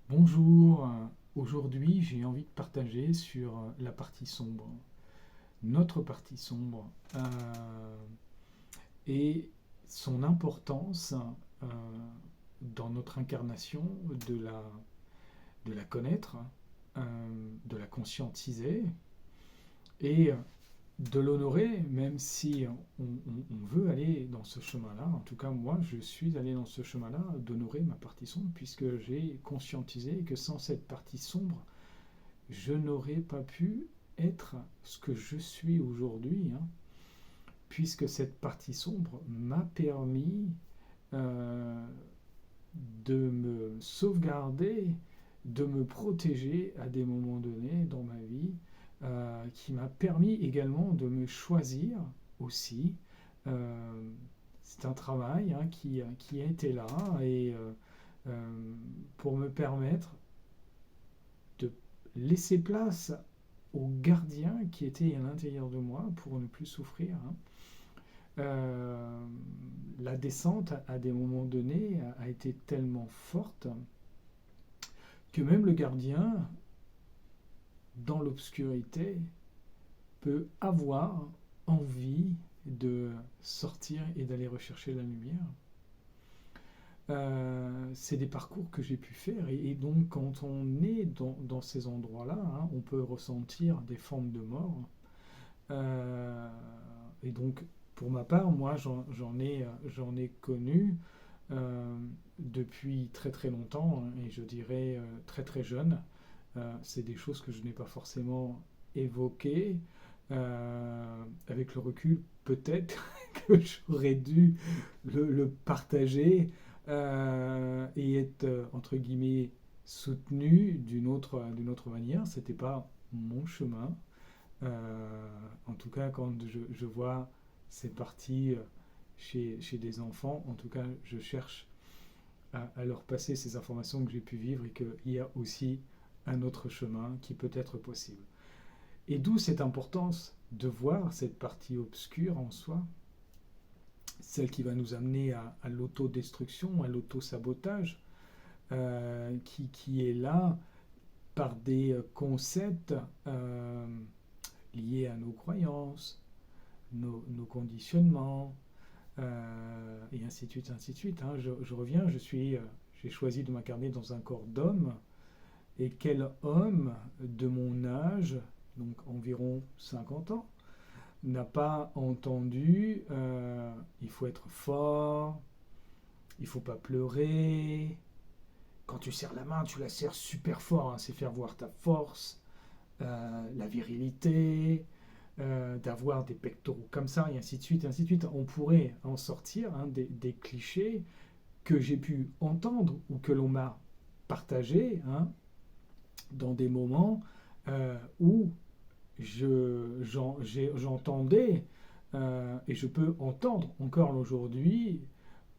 Bonjour, aujourd'hui j'ai envie de partager sur la partie sombre, notre partie sombre, et son importance euh, dans notre incarnation de la connaître, de la conscientiser et de l'honorer, même si on veut aller dans ce chemin-là. En tout cas, moi, je suis allé dans ce chemin-là, d'honorer ma partie sombre, puisque j'ai conscientisé que sans cette partie sombre, je n'aurais pas pu être ce que je suis aujourd'hui, hein, puisque cette partie sombre m'a permis euh, de me sauvegarder, de me protéger à des moments donnés dans ma vie, qui m'a permis également de me choisir aussi. Euh, c'est un travail, hein, qui a été là et pour me permettre de laisser place au gardien qui était à l'intérieur de moi pour ne plus souffrir, hein. Euh, la descente à des moments donnés a été tellement forte que même le gardien, dans l'obscurité, peut avoir envie de sortir et d'aller rechercher la lumière. C'est des parcours que j'ai pu faire et donc quand on est dans ces endroits-là, hein, on peut ressentir des formes de mort. Euh, et donc pour ma part, moi j'en ai connu euh, depuis très très longtemps, hein, et je dirais très très jeune. C'est des choses que je n'ai pas forcément évoquées. Avec le recul, peut-être que j'aurais dû le partager et être, entre guillemets, soutenu d'une autre manière. C'était pas mon chemin. En tout cas, quand je vois ces parties chez des enfants, en tout cas, je cherche à leur passer ces informations que j'ai pu vivre et qu'il y a aussi un autre chemin qui peut être possible. Et d'où cette importance de voir cette partie obscure en soi, celle qui va nous amener à l'autodestruction, à l'autosabotage, qui est là par des concepts liés à nos croyances, nos conditionnements, et ainsi de suite, ainsi de suite, hein. Je reviens, j'ai choisi de m'incarner dans un corps d'homme, et quel homme de mon âge, donc environ 50 ans, n'a pas entendu il faut être fort, il faut pas pleurer, quand tu serres la main, tu la serres super fort, hein, c'est faire voir ta force, la virilité, d'avoir des pectoraux comme ça, et ainsi de suite, ainsi de suite. On pourrait en sortir, hein, des clichés que j'ai pu entendre ou que l'on m'a partagé, hein, dans des moments où j'entendais, et je peux entendre encore aujourd'hui,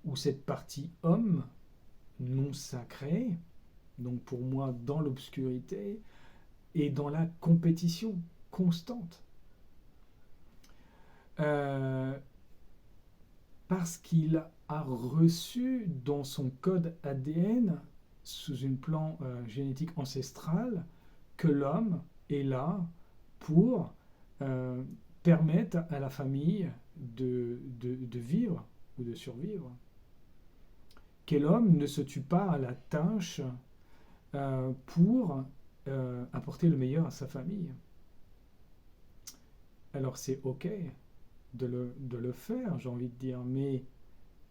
où cette partie homme non sacrée, donc pour moi dans l'obscurité, et dans la compétition constante. Euh, Parce qu'il a reçu dans son code ADN, sous une plan génétique ancestral, que l'homme est là pour euh, permettre à la famille de vivre ou de survivre. Que l'homme ne se tue pas à la tâche pour apporter le meilleur à sa famille. Alors c'est ok de le faire, j'ai envie de dire, mais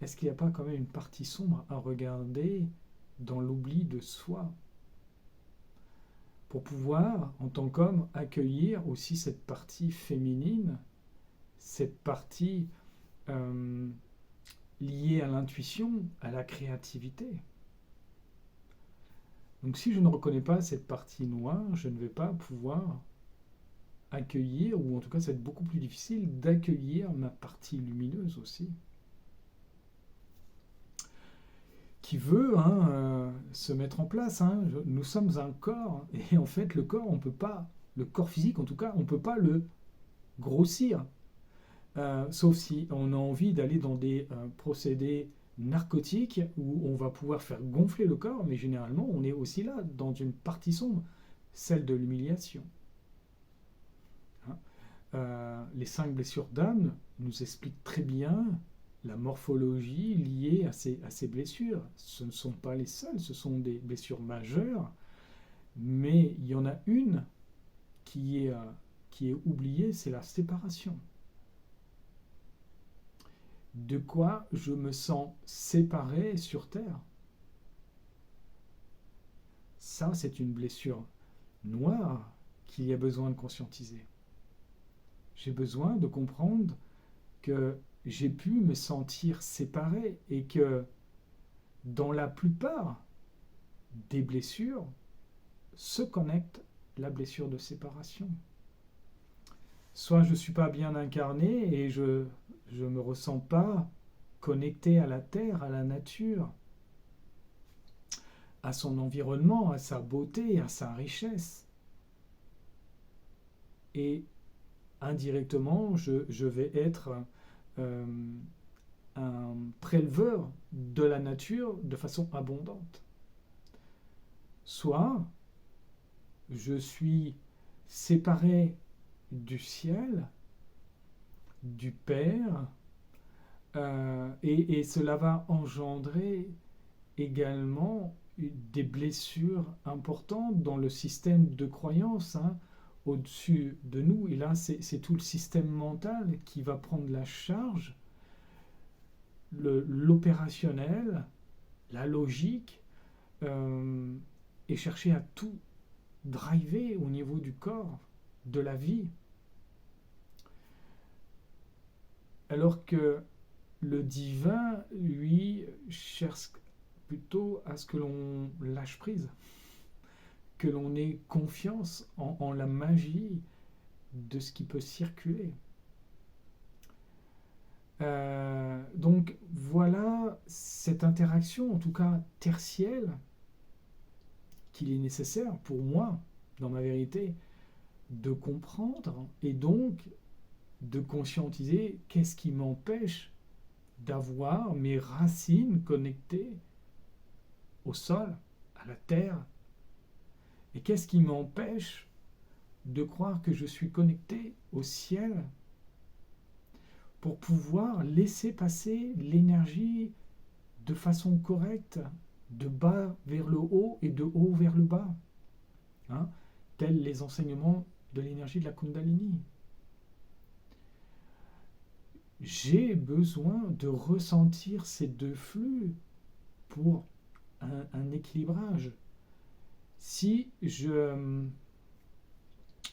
est-ce qu'il n'y a pas quand même une partie sombre à regarder dans l'oubli de soi, pour pouvoir, en tant qu'homme, accueillir aussi cette partie féminine, cette partie euh, liée à l'intuition, à la créativité. Donc si je ne reconnais pas cette partie noire, je ne vais pas pouvoir accueillir, ou en tout cas ça va être beaucoup plus difficile d'accueillir ma partie lumineuse aussi, qui veut, hein, se mettre en place, hein. Nous sommes un corps, et en fait le corps, on peut pas, le corps physique en tout cas, on ne peut pas le grossir. sauf si on a envie d'aller dans des procédés narcotiques où on va pouvoir faire gonfler le corps, mais généralement on est aussi là, dans une partie sombre, celle de l'humiliation. Hein. Les 5 blessures d'âme nous expliquent très bien la morphologie liée à ces blessures. Ce ne sont pas les seules, ce sont des blessures majeures, mais il y en a une qui est oubliée, c'est la séparation. De quoi je me sens séparé sur Terre. Ça, c'est une blessure noire qu'il y a besoin de conscientiser. J'ai besoin de comprendre que j'ai pu me sentir séparé et que dans la plupart des blessures se connecte la blessure de séparation. Soit je ne suis pas bien incarné et je ne me ressens pas connecté à la terre, à la nature, à son environnement, à sa beauté, à sa richesse. Et indirectement, je vais être un préleveur de la nature de façon abondante. Soit je suis séparé du ciel, du Père, et cela va engendrer également des blessures importantes dans le système de croyance, hein, au-dessus de nous. Et là, c'est tout le système mental qui va prendre la charge, l'opérationnel, la logique, et chercher à tout driver au niveau du corps, de la vie. Alors que le divin, lui, cherche plutôt à ce que l'on lâche prise, que l'on ait confiance en la magie de ce qui peut circuler. Donc voilà cette interaction, en tout cas tertielle, qu'il est nécessaire pour moi, dans ma vérité, de comprendre et donc de conscientiser qu'est-ce qui m'empêche d'avoir mes racines connectées au sol, à la terre, et qu'est-ce qui m'empêche de croire que je suis connecté au ciel pour pouvoir laisser passer l'énergie de façon correcte, de bas vers le haut et de haut vers le bas, hein, tels les enseignements de l'énergie de la Kundalini. J'ai besoin de ressentir ces deux flux pour un équilibrage. Si je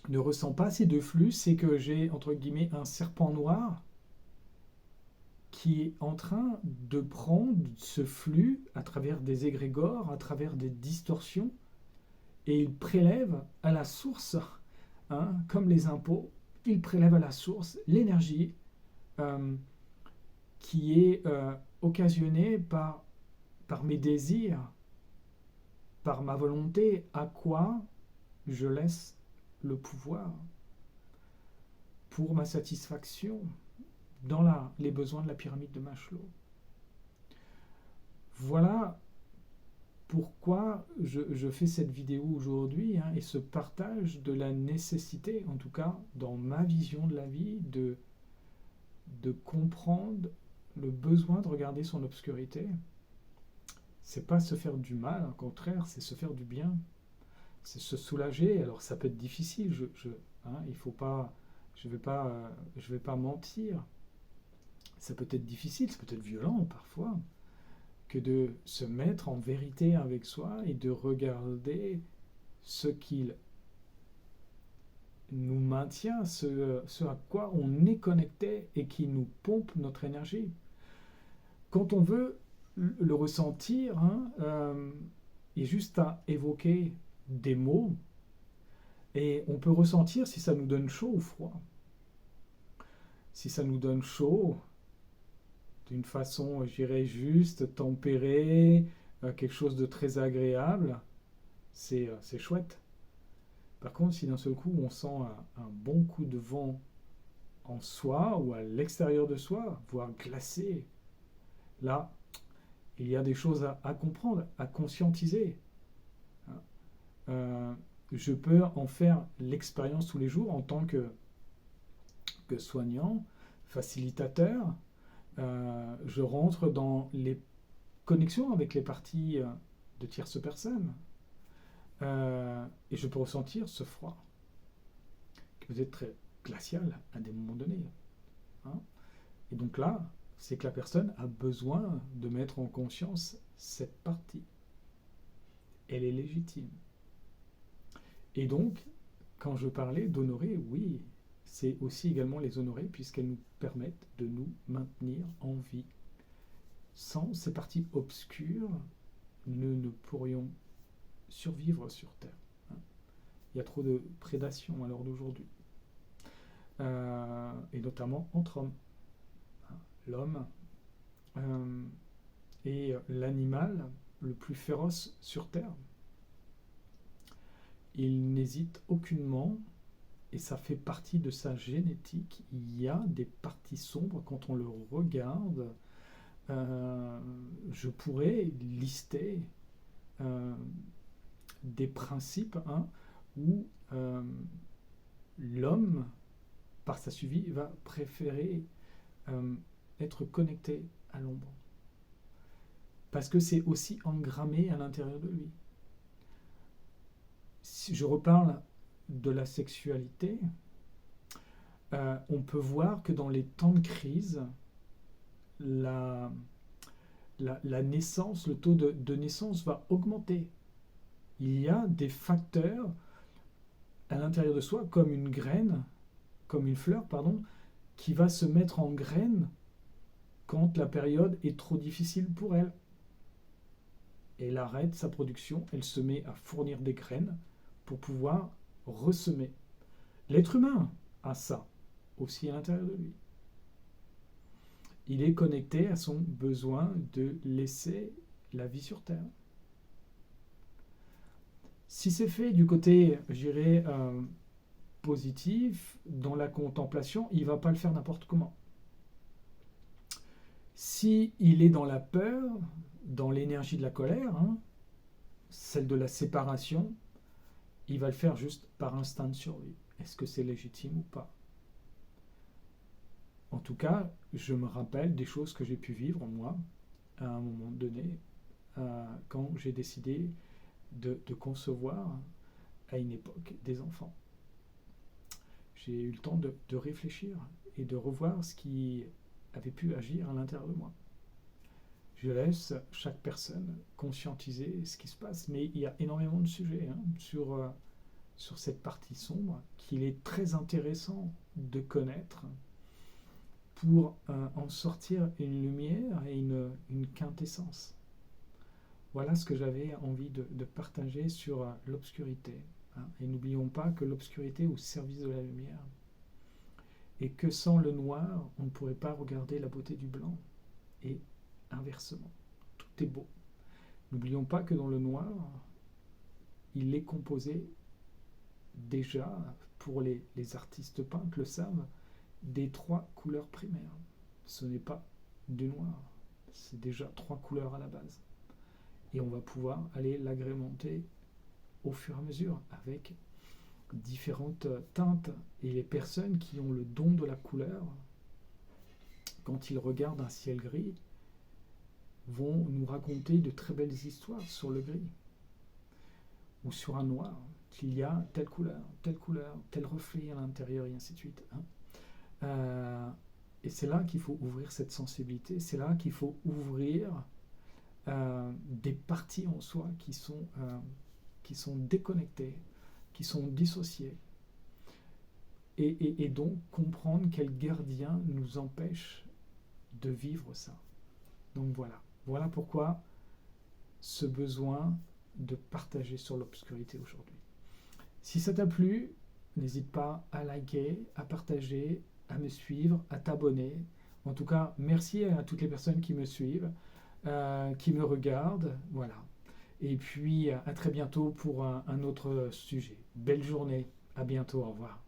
ne ressens pas ces deux flux, c'est que j'ai, entre guillemets, un serpent noir qui est en train de prendre ce flux à travers des égrégores, à travers des distorsions, et il prélève à la source, hein, comme les impôts, il prélève à la source l'énergie qui est occasionnée par mes désirs, par ma volonté, à quoi je laisse le pouvoir pour ma satisfaction dans les besoins de la pyramide de Maslow. Voilà pourquoi je fais cette vidéo aujourd'hui, hein, et ce partage de la nécessité, en tout cas dans ma vision de la vie, de comprendre le besoin de regarder son obscurité. C'est pas se faire du mal, au contraire, c'est se faire du bien. C'est se soulager. Alors ça peut être difficile, hein, il faut pas, je vais pas mentir. Ça peut être difficile, ça peut être violent parfois, que de se mettre en vérité avec soi et de regarder ce qu'il nous maintient, ce à quoi on est connecté et qui nous pompe notre énergie. Quand on veut le ressentir, hein, il y a juste à évoquer des mots et on peut ressentir si ça nous donne chaud ou froid. Si ça nous donne chaud, d'une façon, je dirais, juste, tempérée, quelque chose de très agréable, c'est chouette. Par contre, si d'un seul coup on sent un bon coup de vent en soi ou à l'extérieur de soi, voire glacé. Là, il y a des choses à comprendre, à conscientiser. Euh, je peux en faire l'expérience tous les jours en tant que soignant, facilitateur. Je rentre dans les connexions avec les parties de tierces personnes. Et je peux ressentir ce froid, qui peut être très glacial à des moments donnés. Hein. Et donc là, c'est que la personne a besoin de mettre en conscience cette partie. Elle est légitime. Et donc, quand je parlais d'honorer, oui, c'est aussi également les honorer puisqu'elles nous permettent de nous maintenir en vie. Sans ces parties obscures, nous ne pourrions survivre sur Terre. Il y a trop de prédation à l'heure d'aujourd'hui. Et notamment entre hommes. L'homme est l'animal le plus féroce sur Terre. Il n'hésite aucunement, et ça fait partie de sa génétique. Il y a des parties sombres quand on le regarde. Je pourrais lister des principes où l'homme, par sa survie, va préférer être connecté à l'ombre. Parce que c'est aussi engrammé à l'intérieur de lui. Si je reparle de la sexualité, on peut voir que dans les temps de crise, la naissance, le taux de naissance va augmenter. Il y a des facteurs à l'intérieur de soi, comme une graine, comme une fleur, pardon, qui va se mettre en graine quand la période est trop difficile pour elle. Elle arrête sa production, elle se met à fournir des graines pour pouvoir ressemer. L'être humain a ça aussi à l'intérieur de lui. Il est connecté à son besoin de laisser la vie sur Terre. Si c'est fait du côté, je dirais, positif, dans la contemplation, il ne va pas le faire n'importe comment. Si il est dans la peur, dans l'énergie de la colère, celle de la séparation, il va le faire juste par instinct de survie. Est-ce que c'est légitime ou pas? En tout cas, je me rappelle des choses que j'ai pu vivre, moi, à un moment donné, quand j'ai décidé de concevoir, à une époque, des enfants. J'ai eu le temps de réfléchir et de revoir ce qui avait pu agir à l'intérieur de moi. Je laisse chaque personne conscientiser ce qui se passe, mais il y a énormément de sujets sur cette partie sombre qu'il est très intéressant de connaître pour en sortir une lumière et une quintessence. Voilà ce que j'avais envie de partager sur l'obscurité. Et n'oublions pas que l'obscurité est au service de la lumière. Et que sans le noir, on ne pourrait pas regarder la beauté du blanc. Et inversement, tout est beau. N'oublions pas que dans le noir, il est composé déjà, pour les artistes peintres le savent, des 3 couleurs primaires. Ce n'est pas du noir, c'est déjà 3 couleurs à la base. Et on va pouvoir aller l'agrémenter au fur et à mesure avec différentes teintes. Et les personnes qui ont le don de la couleur, quand ils regardent un ciel gris, vont nous raconter de très belles histoires sur le gris ou sur un noir, qu'il y a telle couleur, tel reflet à l'intérieur et ainsi de suite. Et c'est là qu'il faut ouvrir cette sensibilité, c'est là qu'il faut ouvrir des parties en soi qui sont déconnectées, qui sont dissociées. Et donc comprendre quel gardien nous empêche de vivre ça. Donc voilà pourquoi ce besoin de partager sur l'obscurité aujourd'hui. Si ça t'a plu, n'hésite pas à liker, à partager, à me suivre, à t'abonner. En tout cas, merci à toutes les personnes qui me suivent, qui me regardent. Voilà. Et puis, à très bientôt pour un autre sujet. Belle journée. À bientôt. Au revoir.